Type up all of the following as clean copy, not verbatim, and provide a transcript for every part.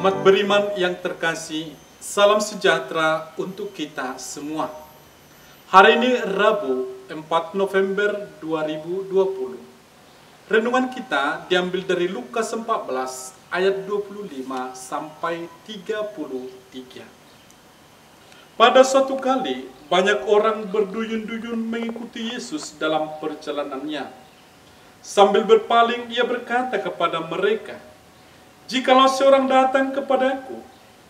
Umat beriman yang terkasih, salam sejahtera untuk kita semua. Hari ini Rabu 4 November 2020. Renungan kita diambil dari Lukas 14 ayat 25 sampai 33. Pada suatu kali, banyak orang berduyun-duyun mengikuti Yesus dalam perjalanannya. Sambil berpaling, ia berkata kepada mereka, "Jikalau seorang datang kepadaku,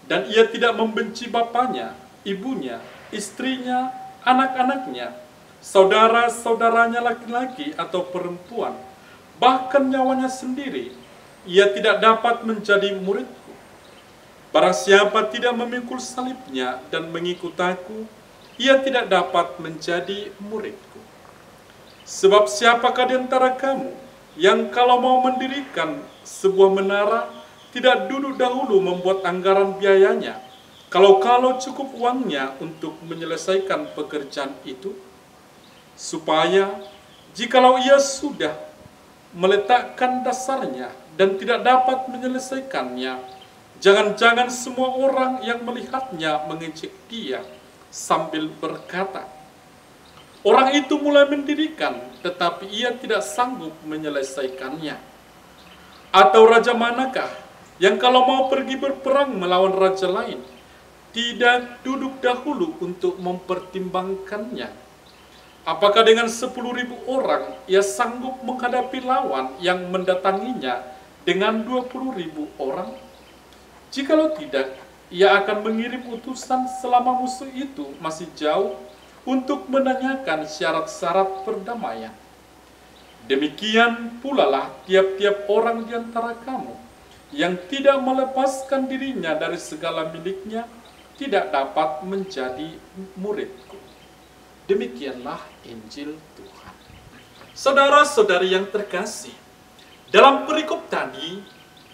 dan ia tidak membenci bapaknya, ibunya, istrinya, anak-anaknya, saudara-saudaranya laki-laki atau perempuan, bahkan nyawanya sendiri, ia tidak dapat menjadi muridku. Barang siapa tidak memikul salibnya dan mengikut aku, ia tidak dapat menjadi muridku. Sebab siapakah di antara kamu yang kalau mau mendirikan sebuah menara, tidak duduk dahulu membuat anggaran biayanya, kalau cukup uangnya untuk menyelesaikan pekerjaan itu, supaya jikalau ia sudah meletakkan dasarnya dan tidak dapat menyelesaikannya, jangan-jangan semua orang yang melihatnya mengejek dia sambil berkata, 'Orang itu mulai mendirikan, tetapi ia tidak sanggup menyelesaikannya.' Atau raja manakah yang kalau mau pergi berperang melawan raja lain, tidak duduk dahulu untuk mempertimbangkannya? Apakah dengan 10.000 orang ia sanggup menghadapi lawan yang mendatanginya dengan 20.000 orang? Jikalau tidak, ia akan mengirim utusan selama musuh itu masih jauh untuk menanyakan syarat-syarat perdamaian. Demikian pula lah tiap-tiap orang di antara kamu yang tidak melepaskan dirinya dari segala miliknya tidak dapat menjadi muridku." Demikianlah Injil Tuhan. Saudara-saudari yang terkasih, dalam perikop tadi,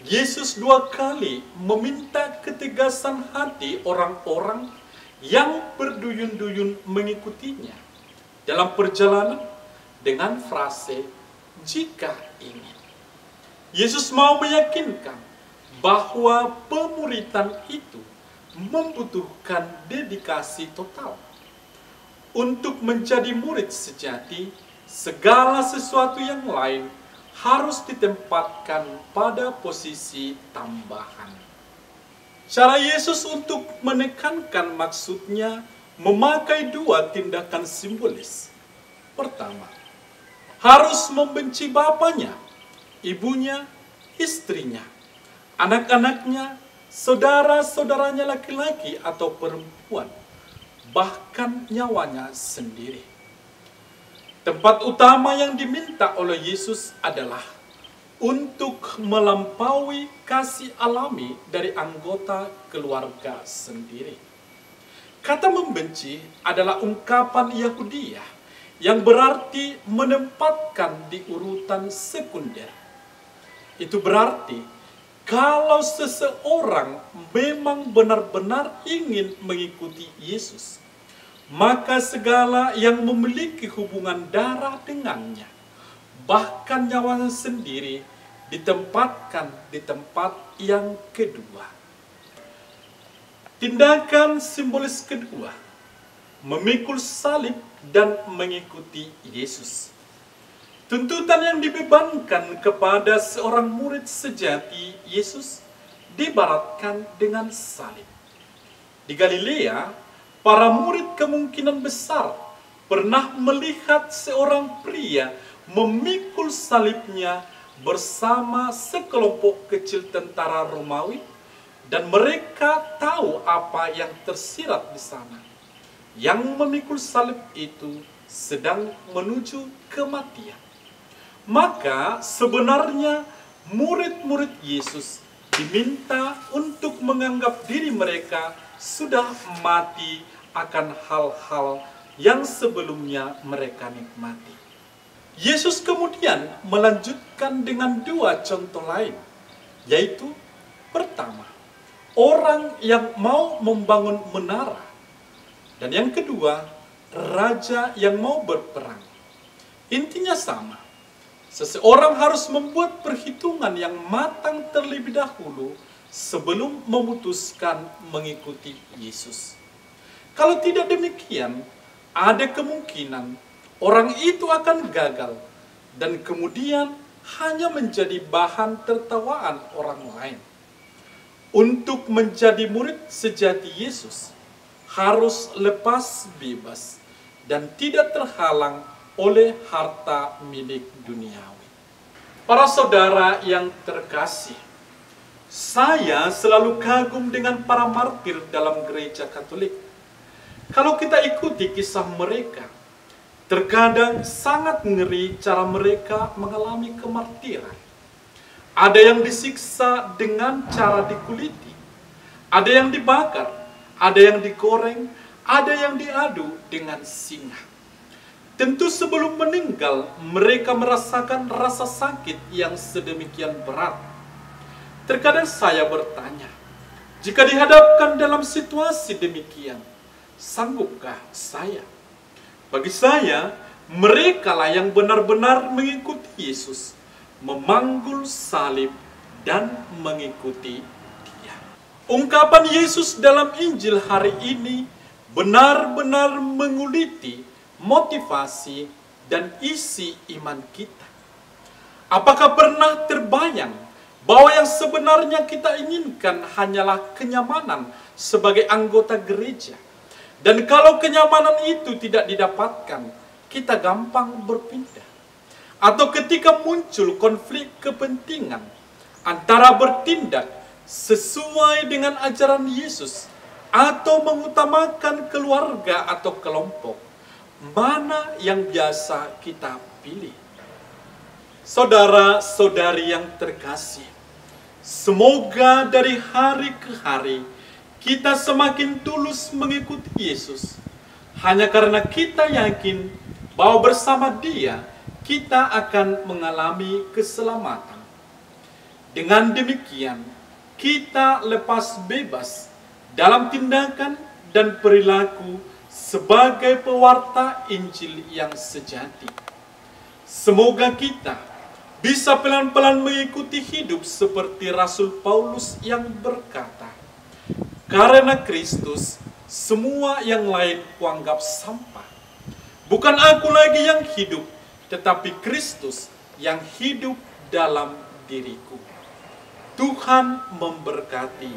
Yesus 2 kali meminta ketegasan hati orang-orang yang berduyun-duyun mengikutinya dalam perjalanan dengan frase, "jika ingin." Yesus mau meyakinkan bahwa pemuritan itu membutuhkan dedikasi total. Untuk menjadi murid sejati, segala sesuatu yang lain harus ditempatkan pada posisi tambahan. Cara Yesus untuk menekankan maksudnya memakai 2 tindakan simbolis. Pertama, harus membenci bapaknya, ibunya, istrinya, anak-anaknya, saudara-saudaranya laki-laki atau perempuan, bahkan nyawanya sendiri. Tempat utama yang diminta oleh Yesus adalah untuk melampaui kasih alami dari anggota keluarga sendiri. Kata membenci adalah ungkapan Yahudiyah yang berarti menempatkan di urutan sekunder. Itu berarti kalau seseorang memang benar-benar ingin mengikuti Yesus, maka segala yang memiliki hubungan darah dengannya, bahkan nyawanya sendiri, ditempatkan di tempat yang kedua. Tindakan simbolis kedua, memikul salib dan mengikuti Yesus. Tuntutan yang dibebankan kepada seorang murid sejati Yesus diibaratkan dengan salib. Di Galilea, para murid kemungkinan besar pernah melihat seorang pria memikul salibnya bersama sekelompok kecil tentara Romawi, dan mereka tahu apa yang tersirat di sana. Yang memikul salib itu sedang menuju kematian. Maka sebenarnya murid-murid Yesus diminta untuk menganggap diri mereka sudah mati akan hal-hal yang sebelumnya mereka nikmati. Yesus kemudian melanjutkan dengan 2 contoh lain, yaitu pertama, orang yang mau membangun menara, dan yang kedua, raja yang mau berperang. Intinya sama. Seseorang harus membuat perhitungan yang matang terlebih dahulu sebelum memutuskan mengikuti Yesus. Kalau tidak demikian, ada kemungkinan orang itu akan gagal dan kemudian hanya menjadi bahan tertawaan orang lain. Untuk menjadi murid sejati Yesus, harus lepas bebas dan tidak terhalang oleh harta milik duniawi. Para saudara yang terkasih, saya selalu kagum dengan para martir dalam gereja Katolik. Kalau kita ikuti kisah mereka, terkadang sangat ngeri cara mereka mengalami kemartiran. Ada yang disiksa dengan cara dikuliti, ada yang dibakar, ada yang digoreng, ada yang diadu dengan singa. Tentu sebelum meninggal, mereka merasakan rasa sakit yang sedemikian berat. Terkadang saya bertanya, jika dihadapkan dalam situasi demikian, sanggupkah saya? Bagi saya, merekalah yang benar-benar mengikuti Yesus, memanggul salib dan mengikuti Dia. Ungkapan Yesus dalam Injil hari ini benar-benar menguliti motivasi dan isi iman kita. Apakah pernah terbayang bahwa yang sebenarnya kita inginkan hanyalah kenyamanan sebagai anggota gereja? Dan kalau kenyamanan itu tidak didapatkan, kita gampang berpindah. Atau ketika muncul konflik kepentingan antara bertindak sesuai dengan ajaran Yesus atau mengutamakan keluarga atau kelompok, mana yang biasa kita pilih? Saudara-saudari yang terkasih, semoga dari hari ke hari kita semakin tulus mengikuti Yesus, hanya karena kita yakin bahwa bersama Dia kita akan mengalami keselamatan. Dengan demikian, kita lepas bebas dalam tindakan dan perilaku sebagai pewarta Injil yang sejati. Semoga kita bisa pelan-pelan mengikuti hidup seperti Rasul Paulus yang berkata, "Karena Kristus, semua yang lain kuanggap sampah. Bukan aku lagi yang hidup, tetapi Kristus yang hidup dalam diriku." Tuhan memberkati.